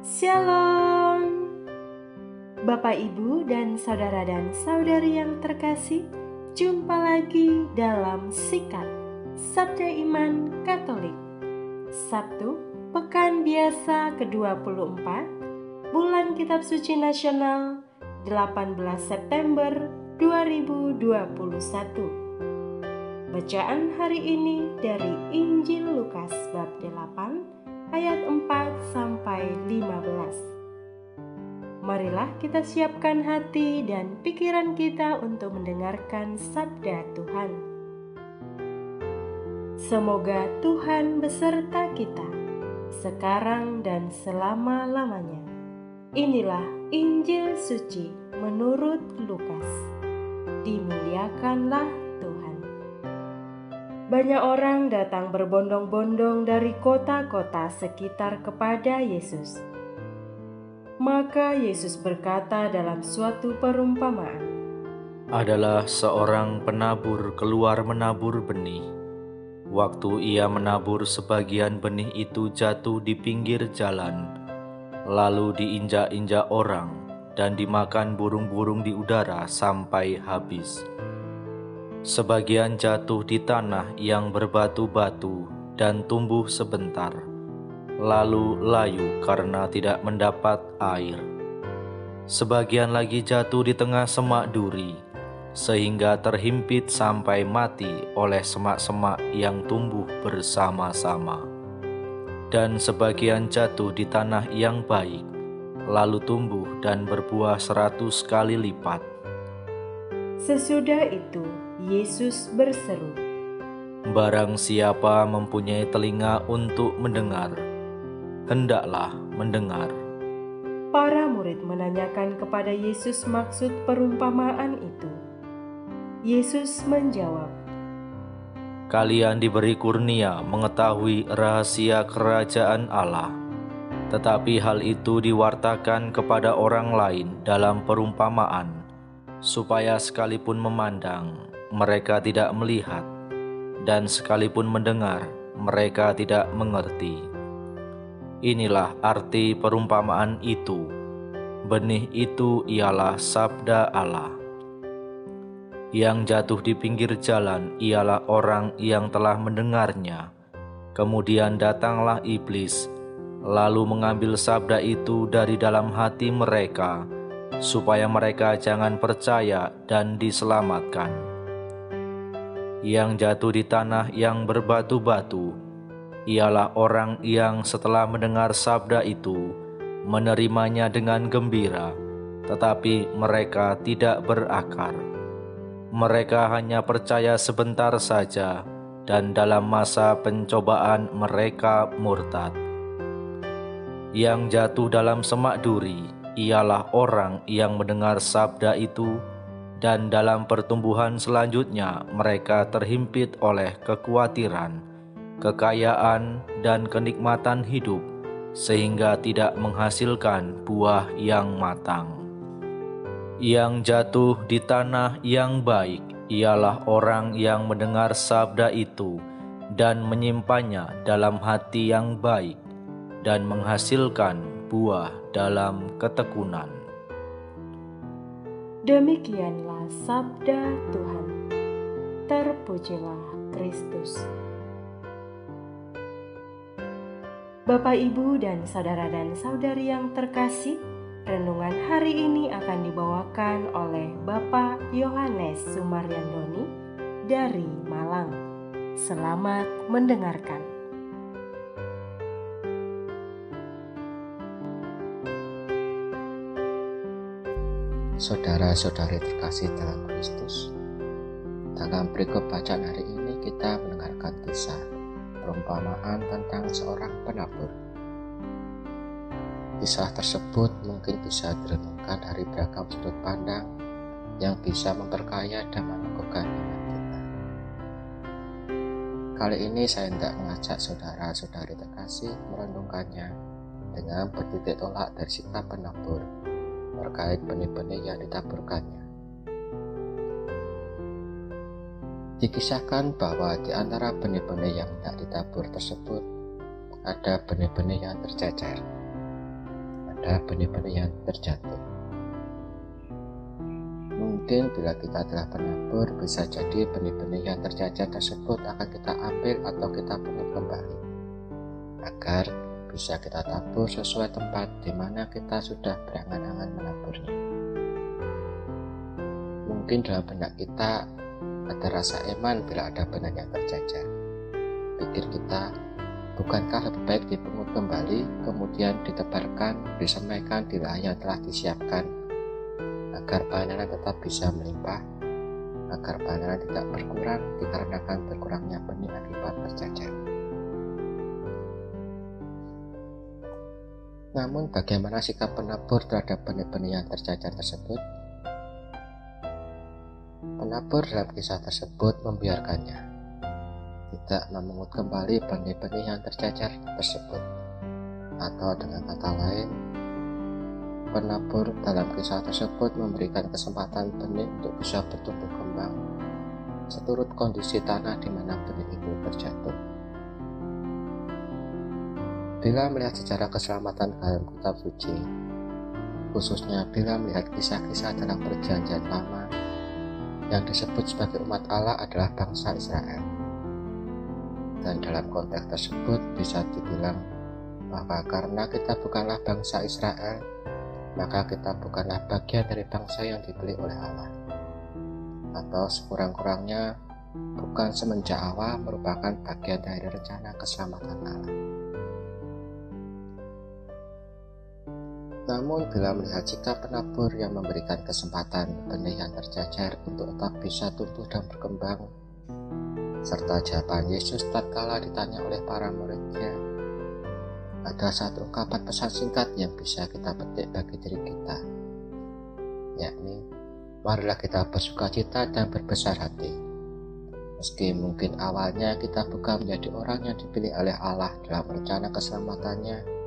Shalom, Bapak, Ibu, dan saudari yang terkasih. Jumpa lagi dalam Sikat Sabda Iman Katolik, Sabtu, Pekan Biasa ke-24, Bulan Kitab Suci Nasional 18 September 2021. Bacaan hari ini dari Injil Lukas bab 8 ayat 4 sampai 15. Marilah kita siapkan hati dan pikiran kita untuk mendengarkan sabda Tuhan. Semoga Tuhan beserta kita sekarang dan selama-lamanya. Inilah Injil suci menurut Lukas. Dimuliakanlah Tuhan. Banyak orang datang berbondong-bondong dari kota-kota sekitar kepada Yesus. Maka Yesus berkata dalam suatu perumpamaan, Adalah seorang penabur keluar menabur benih. Waktu ia menabur, sebagian benih itu jatuh di pinggir jalan, lalu diinjak-injak orang dan dimakan burung-burung di udara sampai habis. Sebagian jatuh di tanah yang berbatu-batu dan tumbuh sebentar, lalu layu karena tidak mendapat air. Sebagian lagi jatuh di tengah semak duri, sehingga terhimpit sampai mati oleh semak-semak yang tumbuh bersama-sama. Dan sebagian jatuh di tanah yang baik, lalu tumbuh dan berbuah 100 kali lipat. Sesudah itu Yesus berseru, Barang siapa mempunyai telinga untuk mendengar, hendaklah mendengar. Para murid menanyakan kepada Yesus maksud perumpamaan itu. Yesus menjawab, Kalian diberi kurnia mengetahui rahasia kerajaan Allah, tetapi hal itu diwartakan kepada orang lain dalam perumpamaan, supaya sekalipun memandang, mereka tidak melihat, dan sekalipun mendengar, mereka tidak mengerti. Inilah arti perumpamaan itu. Benih itu ialah sabda Allah. Yang jatuh di pinggir jalan ialah orang yang telah mendengarnya. Kemudian datanglah iblis, lalu mengambil sabda itu dari dalam hati mereka, supaya mereka jangan percaya dan diselamatkan. Yang jatuh di tanah yang berbatu-batu ialah orang yang setelah mendengar sabda itu, menerimanya dengan gembira, tetapi mereka tidak berakar. Mereka hanya percaya sebentar saja, dan dalam masa pencobaan mereka murtad. Yang jatuh dalam semak duri ialah orang yang mendengar sabda itu, dan dalam pertumbuhan selanjutnya mereka terhimpit oleh kekhawatiran, kekayaan, dan kenikmatan hidup, sehingga tidak menghasilkan buah yang matang. Yang jatuh di tanah yang baik ialah orang yang mendengar sabda itu dan menyimpannya dalam hati yang baik dan menghasilkan buah dalam ketekunan. Demikianlah sabda Tuhan. Terpujilah Kristus. Bapak, Ibu, dan saudari yang terkasih, renungan hari ini akan dibawakan oleh Bapak Yohanes Sumaryandoni dari Malang. Selamat mendengarkan. Saudara-saudari terkasih dalam Kristus, dalam berikut bacaan hari ini kita mendengarkan kisah perumpamaan tentang seorang penabur. Kisah tersebut mungkin bisa direnungkan dari beragam sudut pandang yang bisa memperkaya dan menumbuhkan iman kita. Kali ini saya hendak mengajak saudara-saudari terkasih merenungkannya dengan bertitik tolak dari sikap penabur terkait benih-benih yang ditaburkannya. Dikisahkan bahwa di antara benih-benih yang tidak ditabur tersebut ada benih-benih yang tercecer. pada benih-benih yang terjatuh. Mungkin bila kita adalah penabur, bisa jadi benih-benih yang tercecer tersebut akan kita ambil atau kita pungut kembali, agar bisa kita tabur sesuai tempat di mana kita sudah berangan-angan menaburnya. Mungkin dalam benak kita ada rasa iman bila ada benih yang tercecer. Pikir kita, bukankah lebih baik dipungut kembali, kemudian ditebarkan, disemaikan di lahan yang telah disiapkan, agar panen tetap bisa melimpah, agar panen tidak berkurang dikarenakan berkurangnya benih akibat tercecer. Namun bagaimana sikap penabur terhadap benih-benih yang tercecer tersebut? Penabur dalam kisah tersebut membiarkannya, tidak memungut kembali benih-benih yang tercecer tersebut. Atau dengan kata lain, penabur dalam kisah tersebut memberikan kesempatan benih untuk bisa bertumbuh kembang seturut kondisi tanah di mana benih itu terjatuh. Bila melihat sejarah keselamatan dalam kitab suci, khususnya bila melihat kisah-kisah dalam perjanjian lama, yang disebut sebagai umat Allah adalah bangsa Israel. Dan dalam konteks tersebut bisa dibilang bahwa karena kita bukanlah bangsa Israel, maka kita bukanlah bagian dari bangsa yang dipilih oleh Allah. Atau sekurang-kurangnya bukan semenjak awal merupakan bagian dari rencana keselamatan Allah. Namun bila melihat sikap penabur yang memberikan kesempatan benih yang tercecer untuk tetap bisa tumbuh dan berkembang, serta jawaban Yesus tatkala ditanya oleh para muridnya, ada satu ungkapan pesan singkat yang bisa kita petik bagi diri kita, yakni, marilah kita bersukacita dan berbesar hati. Meski mungkin awalnya kita bukan menjadi orang yang dipilih oleh Allah dalam rencana keselamatannya,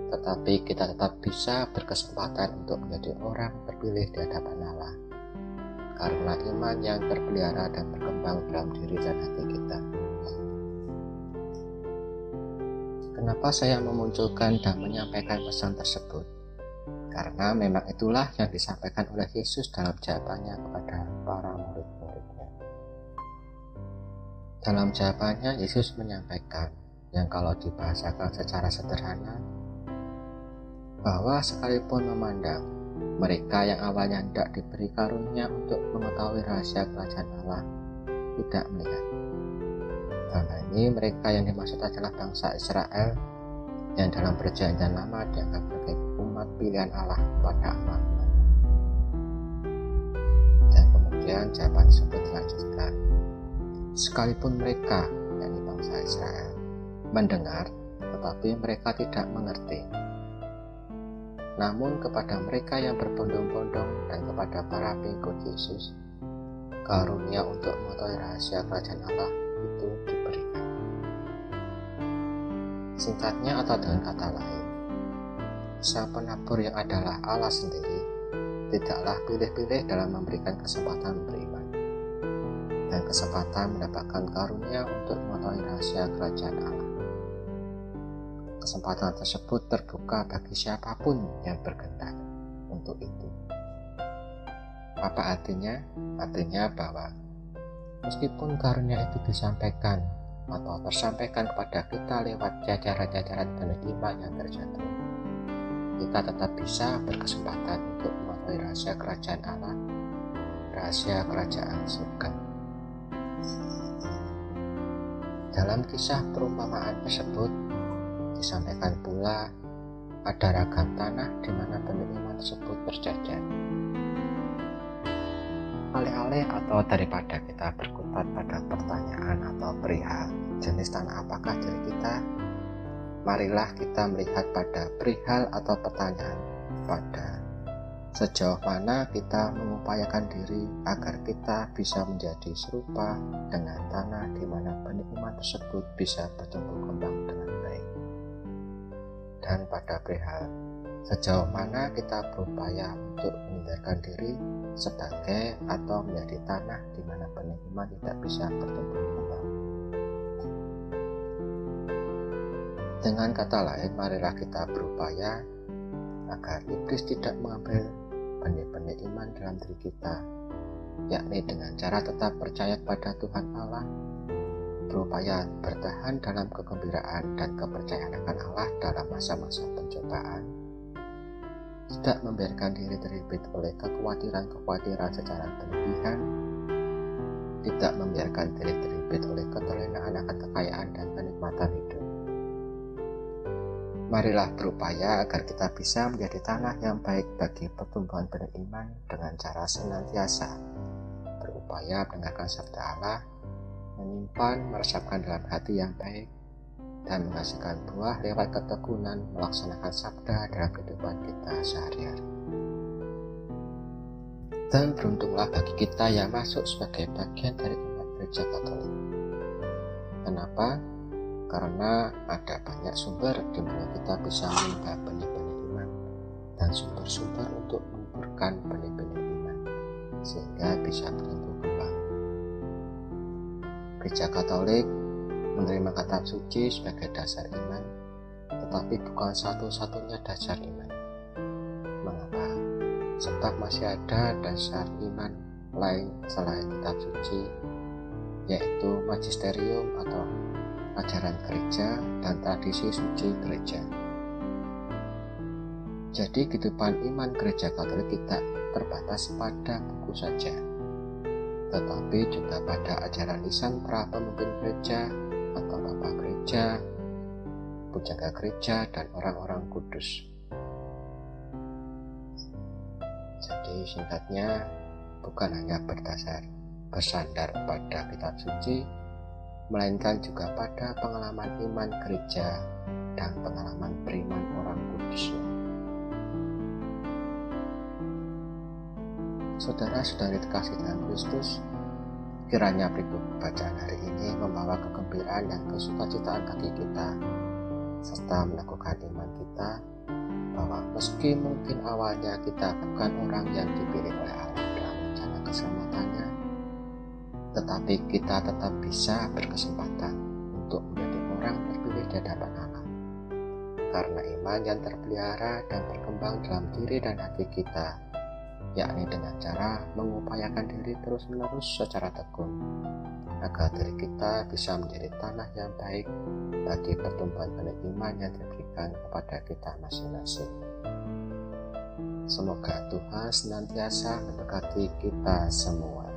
tetapi kita tetap bisa berkesempatan untuk menjadi orang terpilih di hadapan Allah karena iman yang terpelihara dan berkembang dalam diri dan hati kita. Kenapa saya memunculkan dan menyampaikan pesan tersebut? Karena memang itulah yang disampaikan oleh Yesus dalam jawabannya kepada para murid-muridnya. Dalam jawabannya, Yesus menyampaikan yang kalau dibahasakan secara sederhana, bahwa sekalipun memandang mereka yang awalnya tidak diberi karunia untuk mengetahui rahasia kerajaan Allah tidak melihat. Dalam hal ini mereka yang dimaksud adalah bangsa Israel yang dalam perjanjian lama dianggap sebagai umat pilihan Allah kepada umat-umat. Dan kemudian jawaban tersebut dilanjutkan, sekalipun mereka yakni bangsa Israel mendengar tetapi mereka tidak mengerti. Namun kepada mereka yang berbondong-bondong dan kepada para pengikut Yesus, karunia untuk mengetahui rahasia kerajaan Allah itu diberikan. Singkatnya atau dengan kata lain, Sang Penabur yang adalah Allah sendiri tidaklah pilih-pilih dalam memberikan kesempatan beriman dan kesempatan mendapatkan karunia untuk mengetahui rahasia kerajaan Allah. Kesempatan tersebut terbuka bagi siapapun yang berkehendak untuk itu. Apa artinya? Artinya bahwa meskipun karunia itu disampaikan atau tersampaikan kepada kita lewat jajaran-jajaran benih iman yang terjatuh, kita tetap bisa berkesempatan untuk mengetahui rahasia kerajaan Allah, rahasia kerajaan surga. Dalam kisah perumpamaan tersebut disampaikan pula ada ragam tanah di mana benih iman tersebut berjajar. Alih-alih atau daripada kita berkutat pada pertanyaan atau perihal jenis tanah apakah diri kita, marilah kita melihat pada perihal atau pertanyaan pada sejauh mana kita mengupayakan diri agar kita bisa menjadi serupa dengan tanah di mana benih iman tersebut bisa bertumbuh kembang dengan baik. Dan pada perihal sejauh mana kita berupaya untuk menghindarkan diri sebagai atau menjadi tanah di mana benih iman tidak bisa bertumbuh kembang. Dengan kata lain, marilah kita berupaya agar iblis tidak mengambil benih-benih iman dalam diri kita, yakni dengan cara tetap percaya pada Tuhan Allah, berupaya bertahan dalam kegembiraan dan kepercayaan akan Allah dalam masa-masa pencobaan, tidak membiarkan diri terlibat oleh kekhawatiran-kekhawatiran secara berlebihan, tidak membiarkan diri terlibat oleh keterlenaan akan kekayaan dan kenikmatan hidup. Marilah berupaya agar kita bisa menjadi tanah yang baik bagi pertumbuhan benih iman dengan cara senantiasa berupaya mendengarkan sabda Allah, menyimpan, meresapkan dalam hati yang baik, dan menghasilkan buah lewat ketekunan melaksanakan sabda dalam kehidupan kita sehari-hari. Dan beruntunglah bagi kita yang masuk sebagai bagian dari umat gereja Katolik. Kenapa? Karena ada banyak sumber di mana kita bisa menimba benih-benih iman dan sumber-sumber untuk menguburkan benih-benih iman sehingga bisa bertumbuh kembang. Gereja Katolik menerima kitab suci sebagai dasar iman, tetapi bukan satu-satunya dasar iman. Mengapa? Sebab masih ada dasar iman lain selain kitab suci, yaitu magisterium atau ajaran gereja dan tradisi suci gereja. Jadi kehidupan iman gereja Katolik tidak terbatas pada buku saja, tetapi juga pada ajaran lisan para pemimpin gereja atau bapak gereja, penjaga gereja, dan orang-orang kudus. Jadi singkatnya, bukan hanya bersandar pada kitab suci, melainkan juga pada pengalaman iman gereja dan pengalaman beriman orang kudus. Saudara-saudari terkasih dalam Kristus, kiranya berikut bacaan hari ini membawa kegembiraan dan kesukacitaan bagi kita, serta melakukan iman kita bahwa meski mungkin awalnya kita bukan orang yang dipilih oleh Allah dalam rencana keselamatannya, tetapi kita tetap bisa berkesempatan untuk menjadi orang terpilih di hadapan Allah. Karena iman yang terpelihara dan berkembang dalam diri dan hati kita, yakni dengan cara mengupayakan diri terus-menerus secara tekun, agar diri kita bisa menjadi tanah yang baik bagi pertumbuhan benih iman yang diberikan kepada kita masing-masing. Semoga Tuhan senantiasa memberkati kita semua.